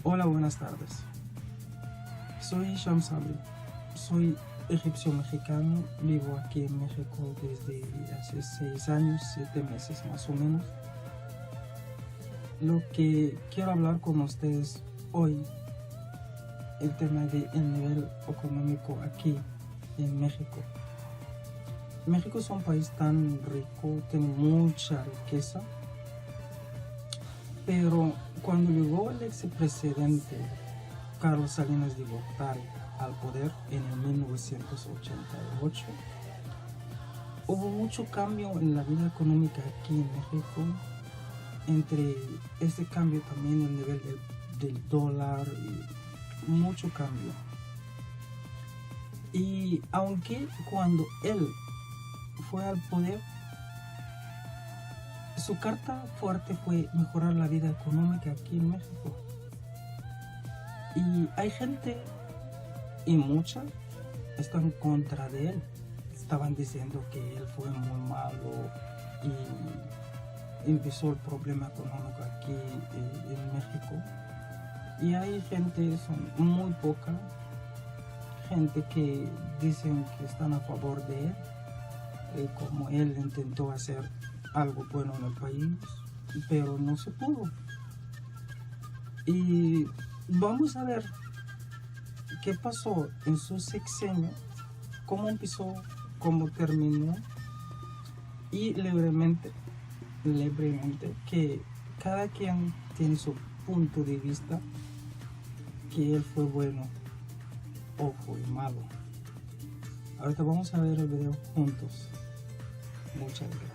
Hola, buenas tardes. Soy Shams Abri. Soy egipcio mexicano. Vivo aquí en México desde hace 6 años, 7 meses más o menos. Lo que quiero hablar con ustedes hoy, el tema del nivel económico aquí en México. México es un país tan rico, tiene mucha riqueza, pero cuando llegó el expresidente Carlos Salinas de Gortari al poder en el 1988, hubo mucho cambio en la vida económica aquí en México. Entre este cambio también el nivel del dólar, y mucho cambio. Y aunque cuando él fue al poder, su carta fuerte fue mejorar la vida económica aquí en México. Y hay gente, y mucha, están en contra de él. Estaban diciendo que él fue muy malo y empezó el problema económico aquí en México. Y hay gente, son muy poca gente que dicen que están a favor de él, como él intentó hacer algo bueno en el país, pero no se pudo. Y vamos a ver qué pasó en su sexenio, cómo empezó, cómo terminó, y libremente que cada quien tiene su punto de vista, que él fue bueno o fue malo. Ahorita vamos a ver el video juntos. Muchas gracias.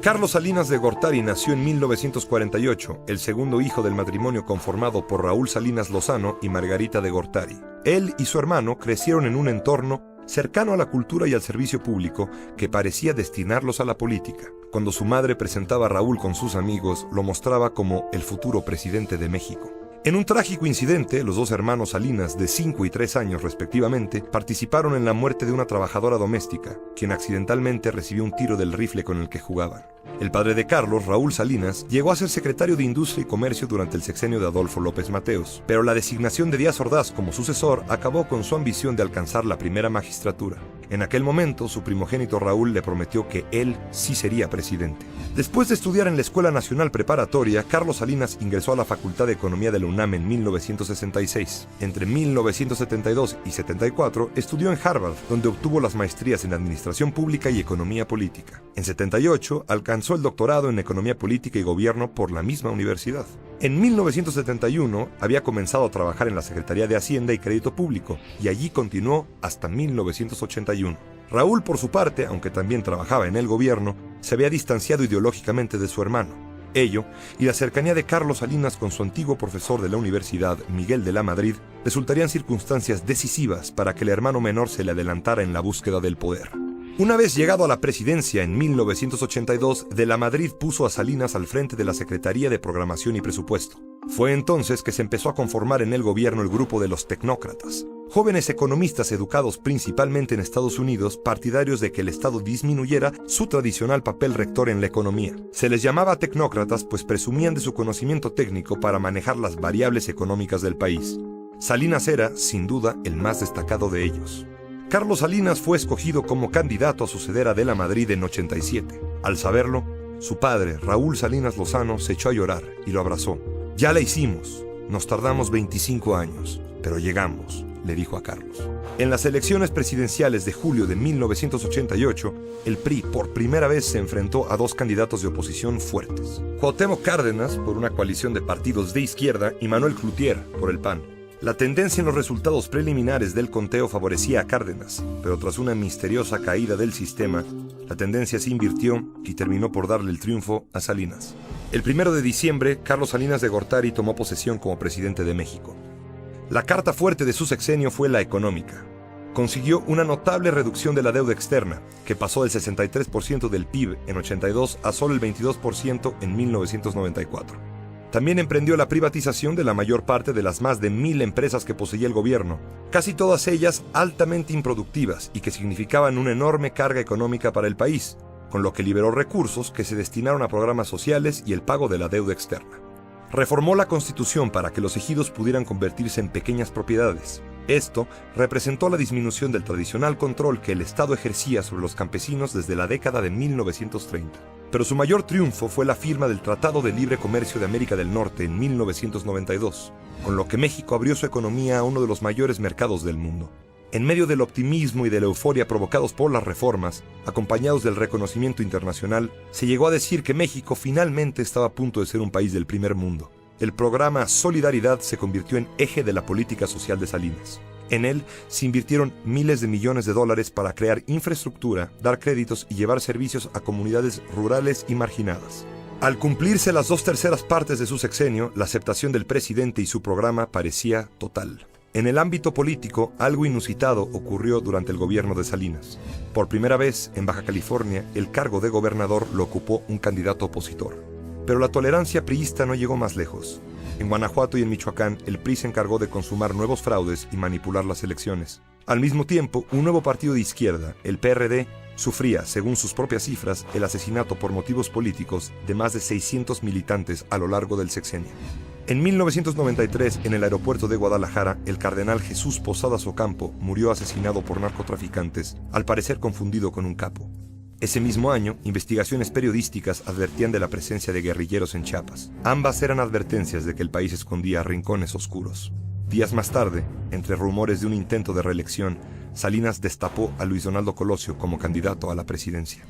Carlos Salinas de Gortari nació en 1948, el segundo hijo del matrimonio conformado por Raúl Salinas Lozano y Margarita de Gortari. Él y su hermano crecieron en un entorno cercano a la cultura y al servicio público que parecía destinarlos a la política. Cuando su madre presentaba a Raúl con sus amigos, lo mostraba como el futuro presidente de México. En un trágico incidente, los dos hermanos Salinas, de 5 y 3 años respectivamente, participaron en la muerte de una trabajadora doméstica, quien accidentalmente recibió un tiro del rifle con el que jugaban. El padre de Carlos, Raúl Salinas, llegó a ser secretario de Industria y Comercio durante el sexenio de Adolfo López Mateos, pero la designación de Díaz Ordaz como sucesor acabó con su ambición de alcanzar la primera magistratura. En aquel momento, su primogénito Raúl le prometió que él sí sería presidente. Después de estudiar en la Escuela Nacional Preparatoria, Carlos Salinas ingresó a la Facultad de Economía de la UNAM en 1966. Entre 1972 y 74 estudió en Harvard, donde obtuvo las maestrías en Administración Pública y Economía Política. En 78 alcanzó el doctorado en Economía Política y Gobierno por la misma universidad. En 1971 había comenzado a trabajar en la Secretaría de Hacienda y Crédito Público, y allí continuó hasta 1981. Raúl, por su parte, aunque también trabajaba en el gobierno, se había distanciado ideológicamente de su hermano. Ello, y la cercanía de Carlos Salinas con su antiguo profesor de la universidad, Miguel de la Madrid, resultarían circunstancias decisivas para que el hermano menor se le adelantara en la búsqueda del poder. Una vez llegado a la presidencia en 1982, de la Madrid puso a Salinas al frente de la Secretaría de Programación y Presupuesto. Fue entonces que se empezó a conformar en el gobierno el grupo de los tecnócratas, jóvenes economistas educados principalmente en Estados Unidos, partidarios de que el Estado disminuyera su tradicional papel rector en la economía. Se les llamaba tecnócratas pues presumían de su conocimiento técnico para manejar las variables económicas del país. Salinas era, sin duda, el más destacado de ellos. Carlos Salinas fue escogido como candidato a suceder a De la Madrid en 87. Al saberlo, su padre, Raúl Salinas Lozano, se echó a llorar y lo abrazó. «Ya la hicimos. Nos tardamos 25 años, pero llegamos», le dijo a Carlos. En las elecciones presidenciales de julio de 1988, el PRI por primera vez se enfrentó a dos candidatos de oposición fuertes: Cuauhtémoc Cárdenas, por una coalición de partidos de izquierda, y Manuel Cloutier, por el PAN. La tendencia en los resultados preliminares del conteo favorecía a Cárdenas, pero tras una misteriosa caída del sistema, la tendencia se invirtió y terminó por darle el triunfo a Salinas. El 1 de diciembre, Carlos Salinas de Gortari tomó posesión como presidente de México. La carta fuerte de su sexenio fue la económica. Consiguió una notable reducción de la deuda externa, que pasó del 63% del PIB en 82 a solo el 22% en 1994. También emprendió la privatización de la mayor parte de las más de 1,000 empresas que poseía el gobierno, casi todas ellas altamente improductivas y que significaban una enorme carga económica para el país, con lo que liberó recursos que se destinaron a programas sociales y el pago de la deuda externa. Reformó la Constitución para que los ejidos pudieran convertirse en pequeñas propiedades. Esto representó la disminución del tradicional control que el Estado ejercía sobre los campesinos desde la década de 1930. Pero su mayor triunfo fue la firma del Tratado de Libre Comercio de América del Norte en 1992, con lo que México abrió su economía a uno de los mayores mercados del mundo. En medio del optimismo y de la euforia provocados por las reformas, acompañados del reconocimiento internacional, se llegó a decir que México finalmente estaba a punto de ser un país del primer mundo. El programa Solidaridad se convirtió en eje de la política social de Salinas. En él se invirtieron miles de millones de dólares para crear infraestructura, dar créditos y llevar servicios a comunidades rurales y marginadas. Al cumplirse las 2/3 partes de su sexenio, la aceptación del presidente y su programa parecía total. En el ámbito político, algo inusitado ocurrió durante el gobierno de Salinas. Por primera vez, en Baja California, el cargo de gobernador lo ocupó un candidato opositor. Pero la tolerancia priista no llegó más lejos. En Guanajuato y en Michoacán, el PRI se encargó de consumar nuevos fraudes y manipular las elecciones. Al mismo tiempo, un nuevo partido de izquierda, el PRD, sufría, según sus propias cifras, el asesinato por motivos políticos de más de 600 militantes a lo largo del sexenio. En 1993, en el aeropuerto de Guadalajara, el cardenal Jesús Posadas Ocampo murió asesinado por narcotraficantes, al parecer confundido con un capo. Ese mismo año, investigaciones periodísticas advertían de la presencia de guerrilleros en Chiapas. Ambas eran advertencias de que el país escondía rincones oscuros. Días más tarde, entre rumores de un intento de reelección, Salinas destapó a Luis Donaldo Colosio como candidato a la presidencia.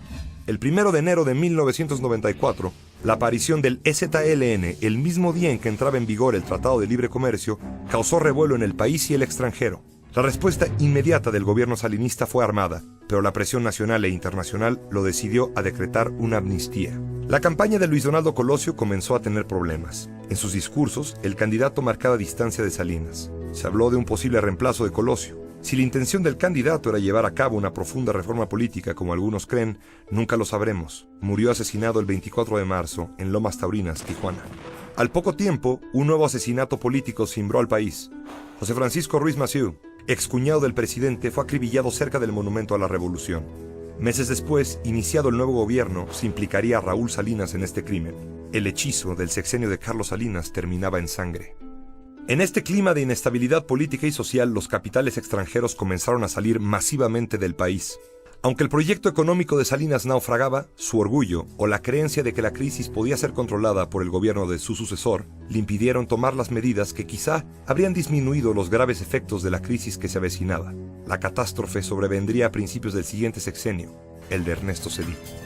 El 1 de enero de 1994, la aparición del EZLN, el mismo día en que entraba en vigor el Tratado de Libre Comercio, causó revuelo en el país y el extranjero. La respuesta inmediata del gobierno salinista fue armada, pero la presión nacional e internacional lo decidió a decretar una amnistía. La campaña de Luis Donaldo Colosio comenzó a tener problemas. En sus discursos, el candidato marcaba distancia de Salinas. Se habló de un posible reemplazo de Colosio. Si la intención del candidato era llevar a cabo una profunda reforma política, como algunos creen, nunca lo sabremos. Murió asesinado el 24 de marzo en Lomas Taurinas, Tijuana. Al poco tiempo, un nuevo asesinato político cimbró al país. José Francisco Ruiz Massieu, excuñado del presidente, fue acribillado cerca del Monumento a la Revolución. Meses después, iniciado el nuevo gobierno, se implicaría a Raúl Salinas en este crimen. El hechizo del sexenio de Carlos Salinas terminaba en sangre. En este clima de inestabilidad política y social, los capitales extranjeros comenzaron a salir masivamente del país. Aunque el proyecto económico de Salinas naufragaba, su orgullo o la creencia de que la crisis podía ser controlada por el gobierno de su sucesor le impidieron tomar las medidas que quizá habrían disminuido los graves efectos de la crisis que se avecinaba. La catástrofe sobrevendría a principios del siguiente sexenio, el de Ernesto Zedillo.